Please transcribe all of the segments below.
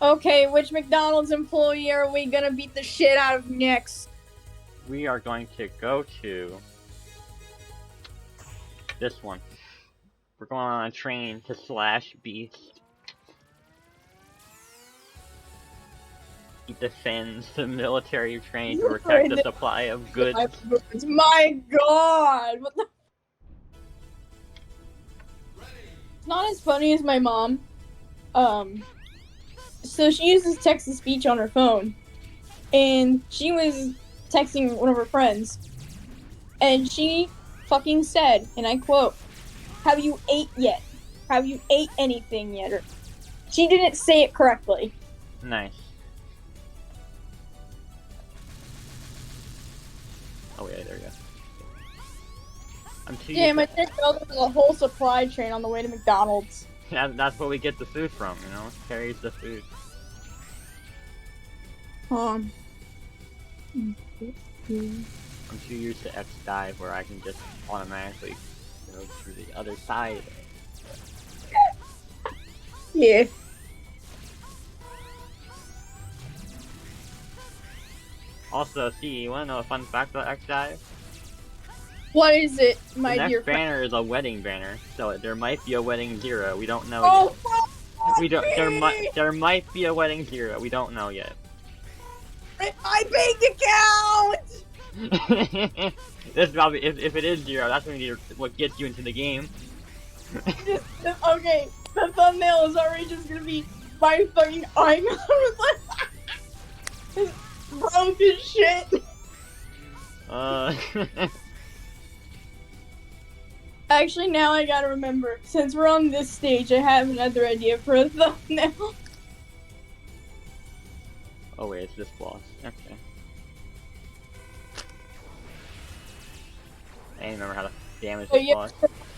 Okay, which McDonald's employee are we gonna beat the shit out of next? We are going to go to this one. We're going on a train to Slash Beast. He defends the military train to protect the supply of goods. My god! What the? It's not as funny as my mom. So she uses text-to-speech on her phone. And she was texting one of her friends. And she fucking said, and I quote, "Have you ate yet? Have you ate anything yet?" Or, she didn't say it correctly. Nice. Oh yeah, there you go. I'm too Damn, I didn't know there was a whole supply chain on the way to McDonald's. Yeah, that's where we get the food from, you know? It carries the food. I'm too used to X dive where I can just automatically go through the other side of it. Yeah. Also, see, you wanna know a fun fact about X dive? What is it, my the dear next banner is a wedding banner, so there might be a wedding 0. We don't know yet. We don't. There might be a wedding 0. We don't know yet. My bank account. This probably if it is 0, that's what gets you into the game. Okay, the thumbnail is already just gonna be my fucking icon with broke as shit. Actually, now I gotta remember. Since we're on this stage, I have another idea for a thumbnail. Oh wait, it's this boss. Okay. I didn't remember how to damage this boss.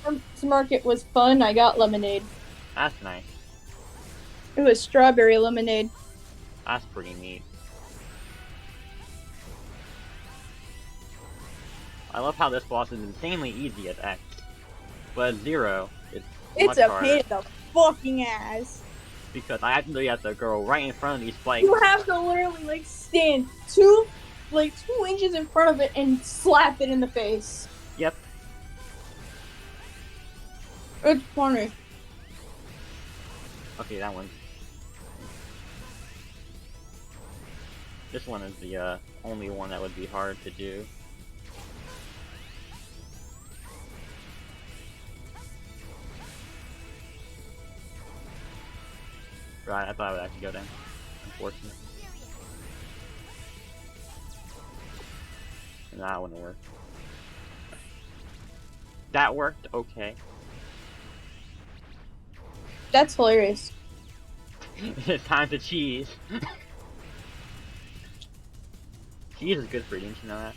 Farmers market was fun. I got lemonade. That's nice. It was strawberry lemonade. That's pretty neat. I love how this boss is insanely easy at X. But 0, it's a pain in the fucking ass. Because I actually have to go right in front of these spikes. You have to literally like stand 2 inches in front of it and slap it in the face. Yep. It's funny. Okay, that one. This one is the only one that would be hard to do. Right, I thought I would actually go down. Unfortunate. And that wouldn't work. That worked? Okay. That's hilarious. It's time to cheese. Cheese is good for you, didn't you know that?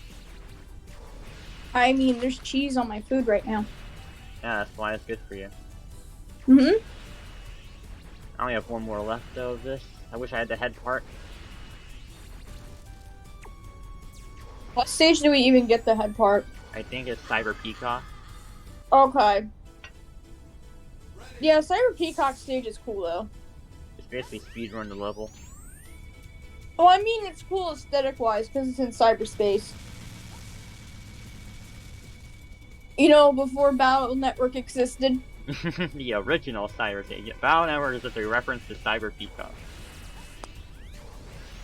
I mean, there's cheese on my food right now. Yeah, that's why it's good for you. Mm-hmm. I only have one more left though of this. I wish I had the head part. What stage do we even get the head part? I think it's Cyber Peacock. Okay. Yeah, Cyber Peacock stage is cool though. It's basically speedrun the level. Well, I mean, it's cool aesthetic-wise because it's in cyberspace. You know, before Battle Network existed. The original Cyber Peacock. Battle Network is just a reference to Cyber Peacock.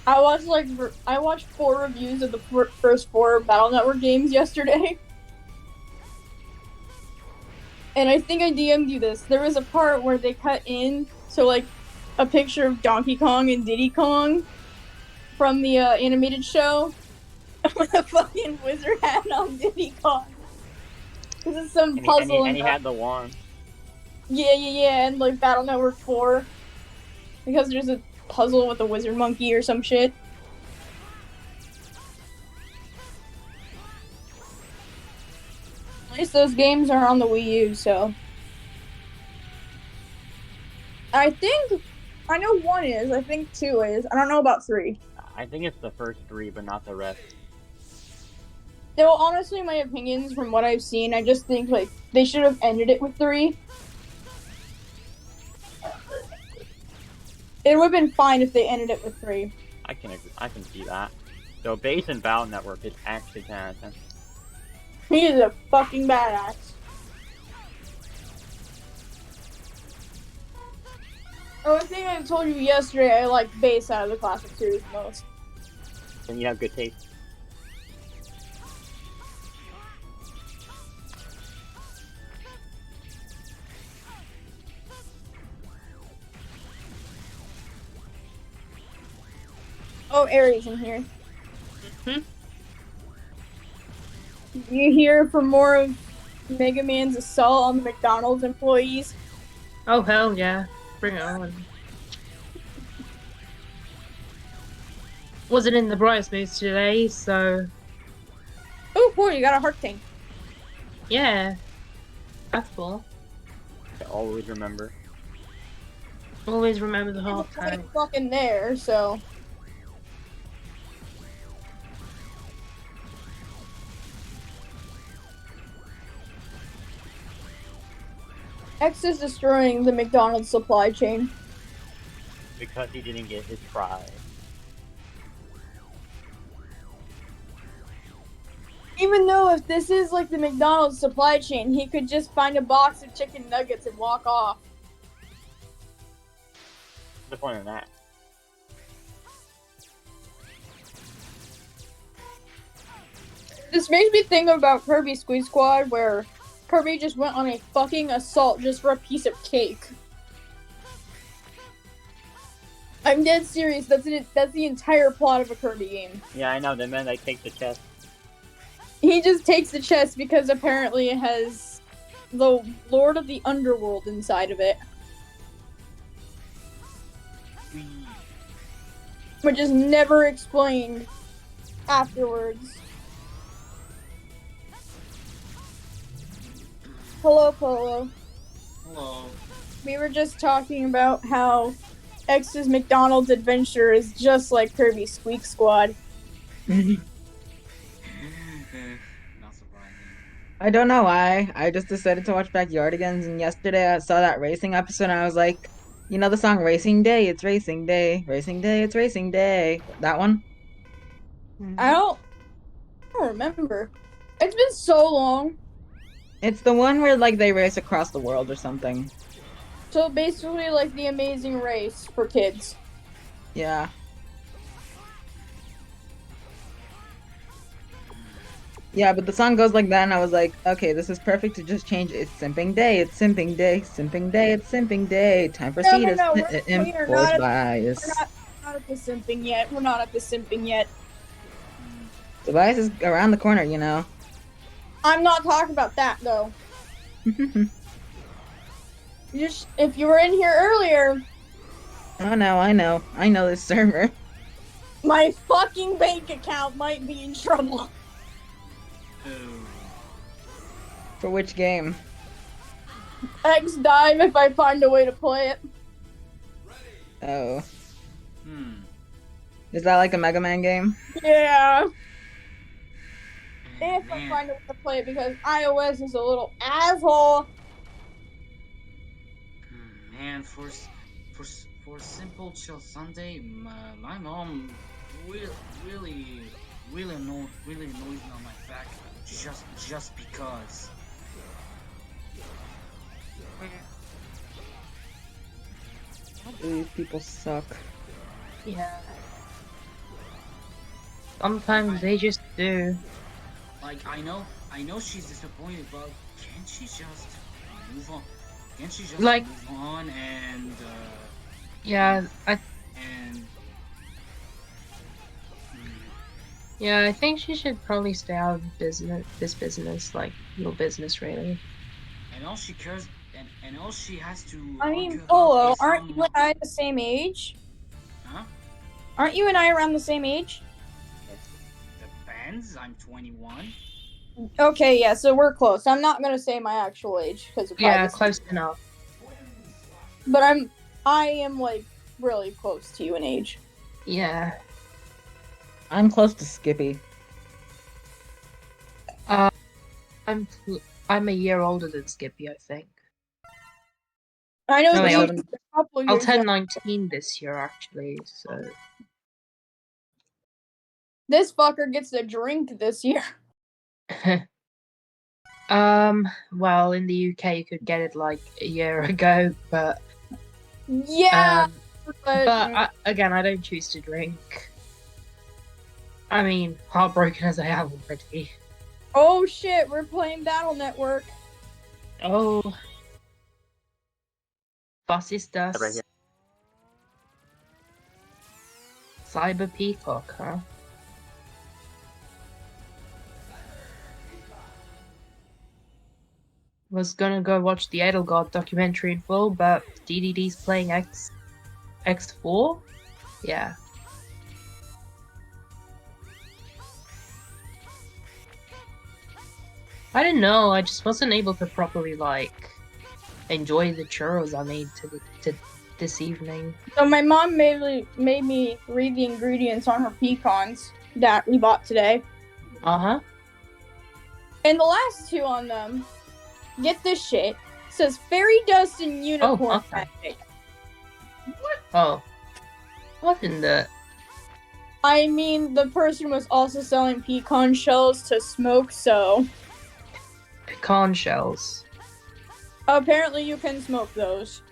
I watched 4 reviews of the first 4 Battle Network games yesterday. And I think I DM'd you this. There was a part where they cut in, so like, a picture of Donkey Kong and Diddy Kong from the animated show with a fucking wizard hat on Diddy Kong. Because it's some puzzle. And he had the wand. Yeah, and like Battle Network 4. Because there's a puzzle with a wizard monkey or some shit. At least those games are on the Wii U, so. I know 1 is, I think 2 is. I don't know about 3. I think it's the first 3, but not the rest. Well, honestly, my opinions from what I've seen, I just think, like, they should have ended it with 3. It would have been fine if they ended it with 3. I can agree. I can see that. So base and battle network is actually Jonathan. He is a fucking badass. Oh, I think I told you yesterday I like base out of the classic series most. And you have good taste. Oh, Aries in here. You hear from more of Mega Man's assault on the McDonald's employees? Oh hell yeah. Bring it on. Wasn't in the brightest mood today, so Oh, cool, you got a heart tank. yeah. That's cool. I always remember. Always remember the heart It's tank. fucking there, so. X is destroying the McDonald's supply chain. Because he didn't get his prize. Even though if this is like the McDonald's supply chain, he could just find a box of chicken nuggets and walk off. What's the point of that? This makes me think about Kirby Squeeze Squad, where Kirby just went on a fucking assault just for a piece of cake. I'm dead serious. That's it. That's the entire plot of a Kirby game. Yeah, I know. The man that takes the chest. He just takes the chest because apparently it has the Lord of the Underworld inside of it, which is never explained afterwards. Hello, Polo. Hello. We were just talking about how X's McDonald's adventure is just like Kirby Squeak Squad. Not surprising. I don't know why. I just decided to watch Backyardigans, and yesterday I saw that racing episode, and I was like, you know the song Racing Day? It's Racing Day. Racing Day, it's Racing Day. That one? I don't remember. It's been so long. It's the one where, like, they race across the world or something. So basically like The Amazing Race for kids. Yeah. Yeah, but the song goes like that, and I was like, okay, this is perfect to just change. It's Simping Day, it's Simping Day, Simping Day, it's Simping Day. Time for No, C no, no, to we're enforce not at- bias. We're not at the simping yet. We're not at the simping yet. The bias is around the corner, you know. I'm not talking about that though. If you were in here earlier, Oh no, I know. I know this server. my fucking bank account might be in trouble. Oh. For which game? X dive if I find a way to play it. Oh. Hmm. Is that like a Mega Man game? Yeah. If I Man. find a way to play it, because iOS is a little asshole. Man, for simple chill Sunday, my mom really annoys me on my back just because. These people suck. Yeah. Sometimes they just do. Like I know she's disappointed, but can't she just move on? Can't she just Like- move on and Yeah, I and I think she should probably stay out of this business, like no business really. and all she cares and all she has to I mean, argue about Polo, is aren't how you and I the same age? Huh? Aren't you and I around the same age? Depends. I'm 21. Okay, yeah, so we're close. I'm not gonna say my actual age because of Yeah, privacy. close enough. But I am like really close to you in age. Yeah. I'm close to Skippy. I'm a year older than Skippy, I think. I know No, wait, you I'll- a couple I'll years turn young. 19 this year, actually, so... This fucker gets to drink this year. Well, in the UK you could get it like a year ago, but Yeah, again, I don't choose to drink. I mean, heartbroken as I am already. oh shit, we're playing Battle Network. Oh, was ist Right das? here. Cyber Peacock, huh? Was gonna go watch the Edelgard documentary in full, but DDD's playing X4? Yeah. I don't know, I just wasn't able to properly, like, enjoy the churros I made to this evening. So my mom made me read the ingredients on her pecans that we bought today. Uh-huh. And the last two on them, get this shit, says fairy dust and unicorn okay. magic. Oh. What in the... I mean, the person was also selling pecan shells to smoke, so Pecan shells. apparently you can smoke those.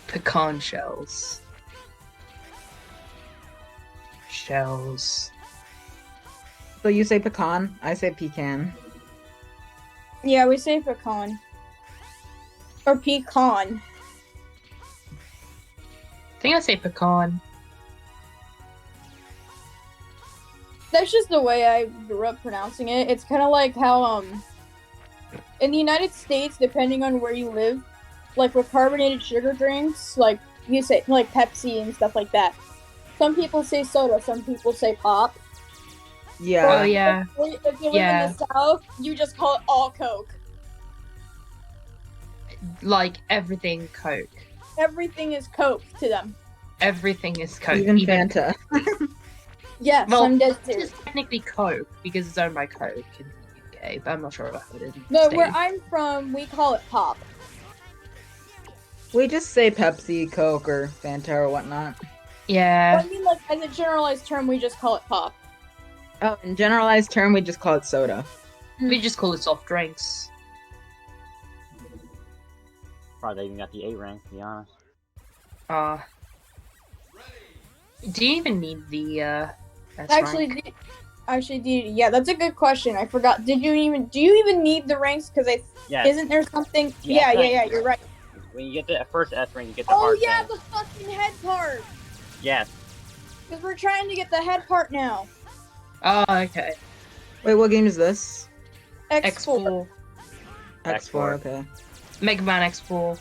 Pecan shells. Shells. So you say pecan, I say pecan. Yeah, we say pecan. Or pecan. I think I say pecan. That's just the way I grew up pronouncing it. It's kind of like how, in the United States, depending on where you live, like with carbonated sugar drinks, like you say, like Pepsi and stuff like that. Some people say soda, some people say pop. Yeah. Oh, yeah. If you live Yeah. in the South, you just call it all Coke. Like, everything Coke. Everything is Coke to them. Everything is Coke. Even Fanta. Yes, Well, I'm dead it's serious. technically Coke, because it's owned by Coke in the UK, but I'm not sure about it in the No, States. where I'm from, we call it pop. We just say Pepsi, Coke, or Fanta or whatnot. Yeah. But I mean, like, as a generalized term, we just call it pop. Oh, in generalized term, we just call it soda. We just call it soft drinks. Probably even got the A rank, to be honest. Do you even need the, S Actually, rank? yeah, that's a good question. I forgot. Do you even need the ranks? Because Yes. isn't there something? Yeah, Yeah, right. you're right. When you get the first S rank, you get the Oh hard yeah, thing. the fucking head part. Yes. Because we're trying to get the head part now. Oh, okay. Wait, what game is this? X4. X4, okay. Mega Man X4.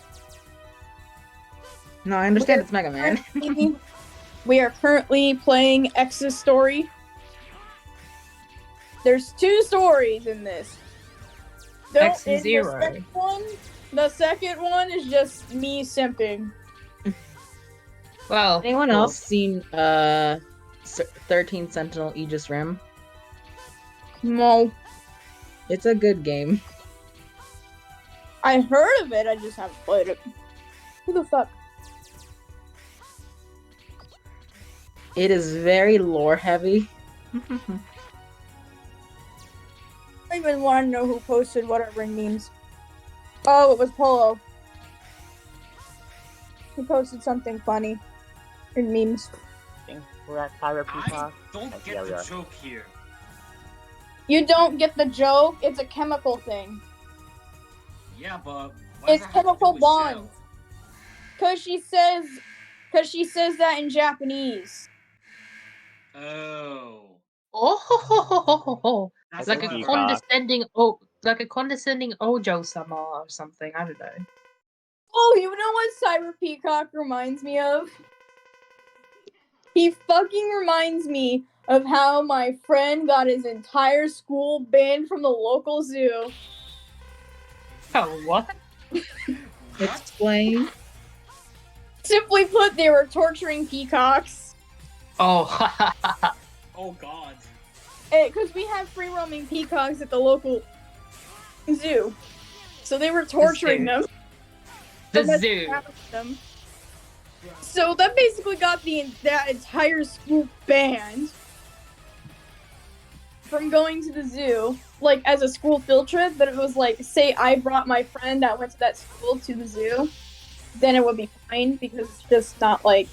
No, I understand it's Mega Man. We are currently playing X's story. There's 2 stories in this. X and in Zero. The second one is just me simping. Well, Anyone cool. else seen 13 Sentinel Aegis Rim? No. It's a good game. I heard of it, I just haven't played it. Who the fuck? It is very lore heavy. I don't even want to know who posted whatever it means. Oh, it was Polo. He posted something funny in memes. I think we're at Cyber I Peacock. don't Yeah, get we the are. joke here. You don't get the joke? It's a chemical thing. Yeah, but what It's does that have to do chemical with bonds. Shell? Cause she says that in Japanese. Oh. Oh, That's like Peacock. a clever. condescending Ojo-sama or something. I don't know. Oh, you know what Cyber Peacock reminds me of? He fucking reminds me of how my friend got his entire school banned from the local zoo. Oh, what? Explain. Simply put, they were torturing peacocks. Oh, Oh god. Because we have free roaming peacocks at the local zoo. So they were torturing them. The messing zoo. around with them. So that basically got that entire school banned from going to the zoo, like as a school field trip. But it was like, say I brought my friend that went to that school to the zoo, then it would be fine because it's just not like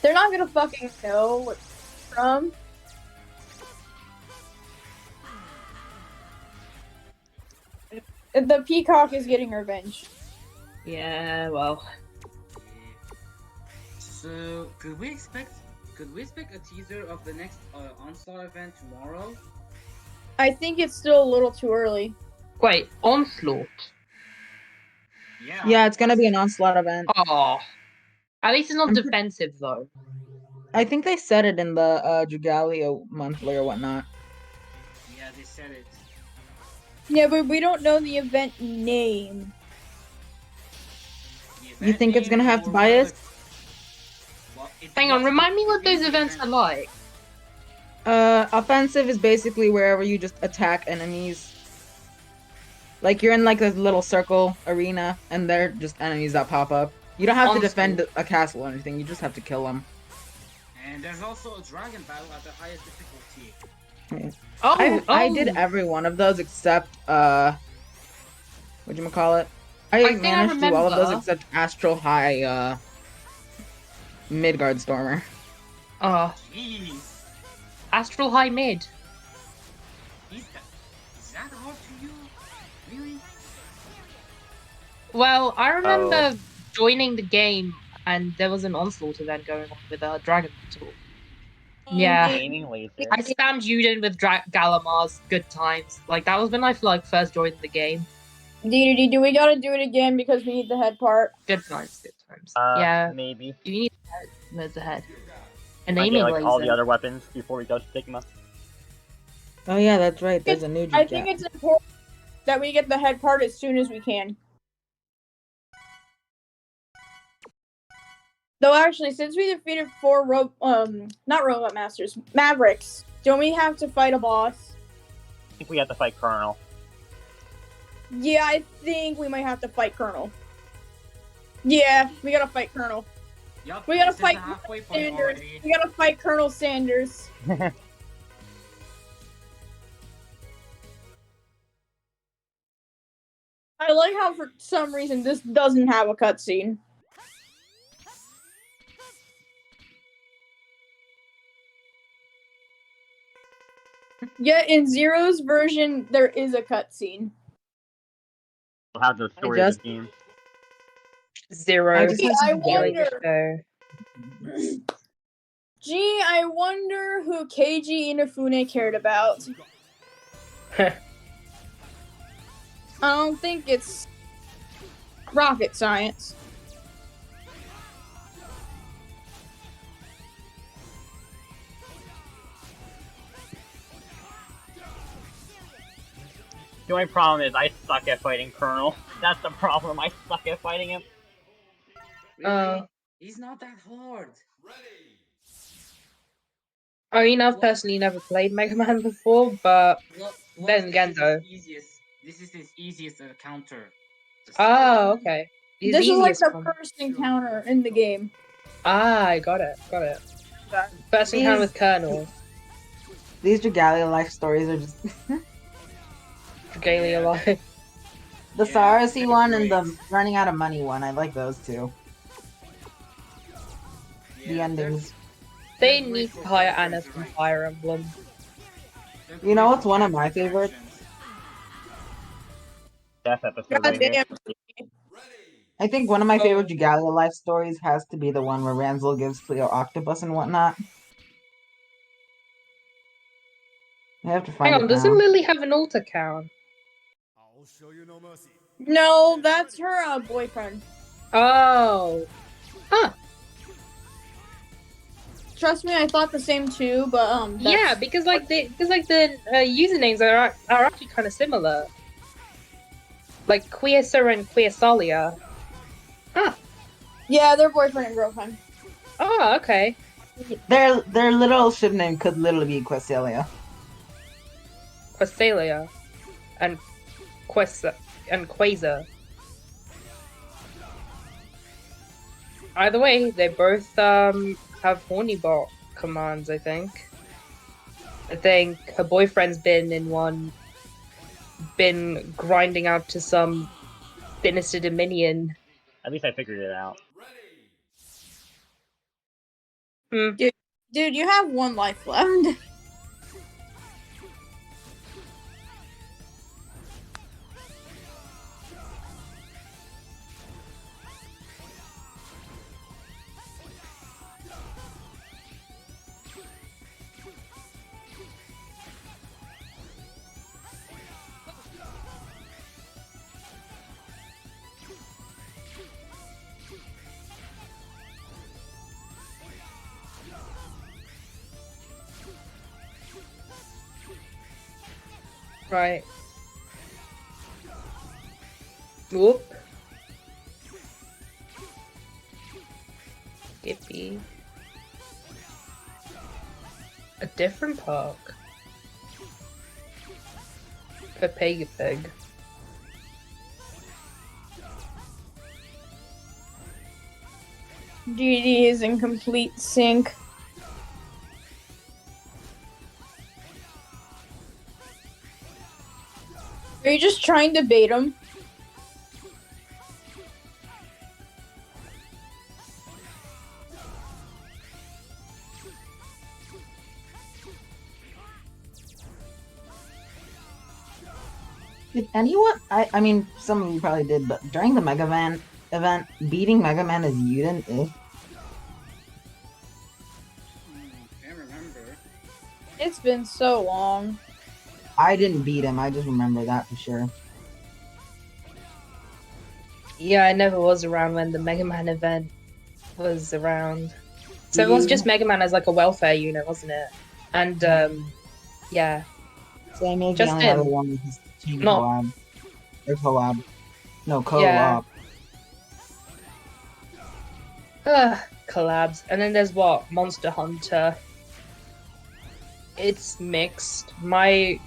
they're not gonna fucking know what it's from. The peacock is getting revenge. Yeah, well. So could we expect a teaser of the next Onslaught event tomorrow? I think it's still a little too early. Wait, Onslaught? Yeah, it's gonna be an Onslaught event. Oh. At least it's not I'm- defensive, though. I think they said it in the Dragalia monthly or whatnot. Yeah, they said it. Yeah, but we don't know the event name. The You think it's event gonna name have to or buy whatever- us? Well, it Hang on, was- remind me it what those is events are like. Offensive is basically wherever you just attack enemies. Like you're in like a little circle arena, and they're just enemies that pop up. You don't have to defend a castle or anything. You just have to kill them. And there's also a dragon battle at the highest difficulty. Oh, I did every one of those except whatchamacallit? I think I managed to do all of those remember. except Astral High Midgard Stormer. Jeez, Astral High Mid. is that hard to you? Really? Well, I remember joining the game, and there was an Onslaught event going on with a dragon battle. Yeah. Gaining laser. I spammed Yuden with Galamars. Good times. Like, that was when I first joined the game. DDD, do we gotta do it again because we need the head part? Good times, good times. Yeah, Maybe. you need the head. There's the head. An I aiming get like all the laser. other weapons before we go to Sigma. Oh yeah, that's right. There's a new. I think it's important that we get the head part as soon as we can. Though actually, since we defeated 4 not robot masters, Mavericks, don't we have to fight a boss? I think we have to fight Colonel. Yeah, I think we might have to fight Colonel. Yeah, we gotta fight Colonel. Yup, We gotta this is fight the halfway point Sanders. already. We gotta fight Colonel Sanders. I like how for some reason this doesn't have a cutscene. Yet in Zero's version, there is a cutscene. We'll have the story just- of the game. Zero. I just had I some very- wonder. Gee, I wonder who Keiji Inafune cared about. I don't think it's rocket science. The only problem is I suck at fighting Colonel. That's the problem. I suck at fighting him. Really? He's not that hard. I mean, I've personally never played Mega Man before, but Well, Then again, though. This is his easiest encounter. oh, okay. His This is like easiest the one. first encounter in the game. Ah, I got it. First encounter with Colonel. These Dragalia life stories are just Dragalia Lost. the Yeah, Sarasi they're one and the great. running out of money one. I like those two. The Yeah, endings. They they're need great to for hire characters, Anna from right? Fire Emblem. They're You know great what's for one of my character favorites? interactions. Death episode God right here. damn. I think one of my Oh. favorite Dragalia life stories has to be the one where Ransel gives Cleo octopus and whatnot. I have to find Hang on, it now. doesn't Lily have an alt account? No, that's her boyfriend. Oh. Huh. Trust me, I thought the same too, but that's- Yeah, because the usernames are actually kind of similar. Like Quiesa and Quiesalia. yeah, they're boyfriend and girlfriend. Oh, okay. Their little ship name could literally be Queselia. Quasalia and Quesa and Quasar. either way, they both have horny bot commands, I think. I think her boyfriend's been grinding out to some Sinister Dominion. At least I figured it out. Dude, you have 1 life left. Right. Whoop. Skippy. A different park. Pepega Pig. DD is in complete sync. Are you just trying to bait him? Did anyone? I mean, some of you probably did, but during the Mega Man event, beating Mega Man as Yuden is. Can't remember. It's been so long. I didn't beat him. I just remember that for sure. Yeah, I never was around when the Mega Man event was around. So it was just Mega Man as like a welfare unit, wasn't it? And yeah. So I made Just the only other him. one with his team No. collab. Or collab. No, co-op. Yeah. Collabs. And then there's what? Monster Hunter. It's mixed. My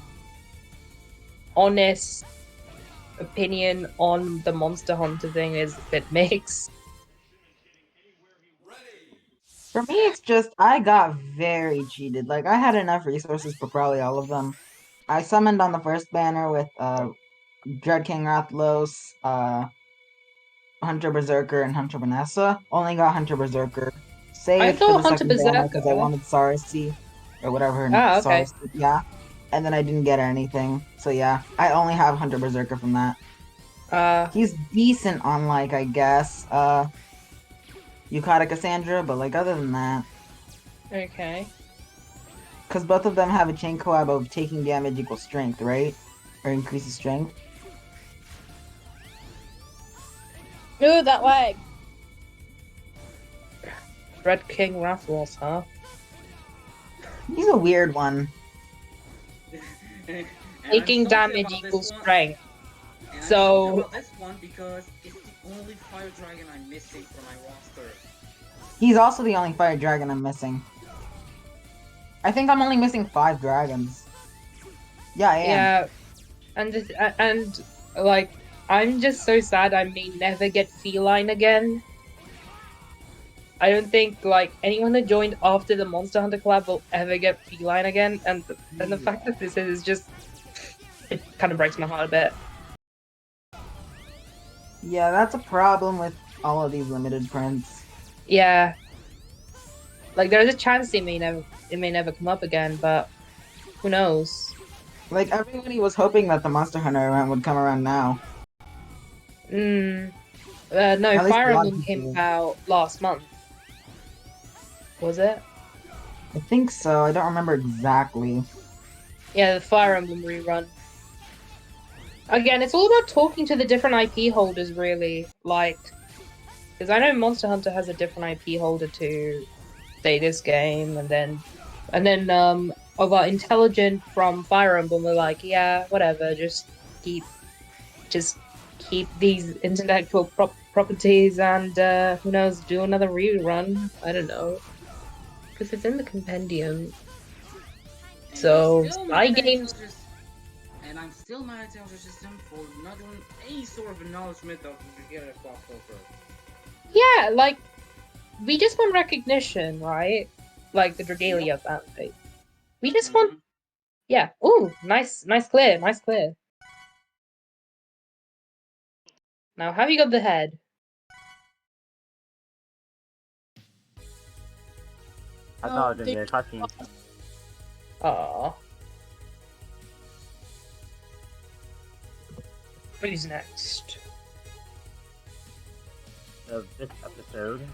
honest opinion on the Monster Hunter thing is a bit mixed. For me, it's just, I got very cheated. Like, I had enough resources for probably all of them. I summoned on the first banner with, Dread King Rathlos, Hunter Berserker, and Hunter Vanessa. Only got Hunter Berserker. Saved for thought the Hunter second banner because I Berserker- wanted Sarasi, or whatever her Ah, okay. Sarasi, yeah. And then I didn't get anything. So yeah, I only have Hunter Berserker from that. He's decent on, like, I guess, Yukata Cassandra, but, like, other than that. Okay. Because both of them have a chain collab of taking damage equals strength, right? Or increases strength. Ooh, that lag. Red King Rathlos, huh? He's a weird one. And Taking I'm salty damage about this equals one. strength. And I'm So- salty about this one because it's the only fire dragon I'm missing from my roster. He's also the only fire dragon I'm missing. I think I'm only missing 5 dragons. Yeah, I am. Yeah, and like I'm just so sad I may never get feline again. I don't think like anyone that joined after the Monster Hunter collab will ever get feline again, and the fact that this is just it kind of breaks my heart a bit. Yeah, that's a problem with all of these limited prints. Yeah, like there's a chance it may never come up again, but who knows? Like, everybody was hoping that the Monster Hunter event would come around now. No, At least Fire a lot of Emblem came people. out last month. Was it? I think so. I don't remember exactly. Yeah, the Fire Emblem rerun. Again, it's all about talking to the different IP holders, really. Like, because I know Monster Hunter has a different IP holder to, say, this game, and then about Intelligent from Fire Emblem were like, yeah, whatever, just keep these intellectual properties, and who knows, do another rerun. I don't know, because it's in the compendium. And So, I'm still my mad at games- Intelligent- And I'm still mad at Intelligent System for not doing any sort of acknowledgement of the crossover. Yeah, like we just want recognition, right? Like the Dragalia family. We just want, yeah. Ooh, nice clear, nice clear. Now, have you got the head? I thought it was gonna be a cutscene. Aww. Who's next? Of this episode.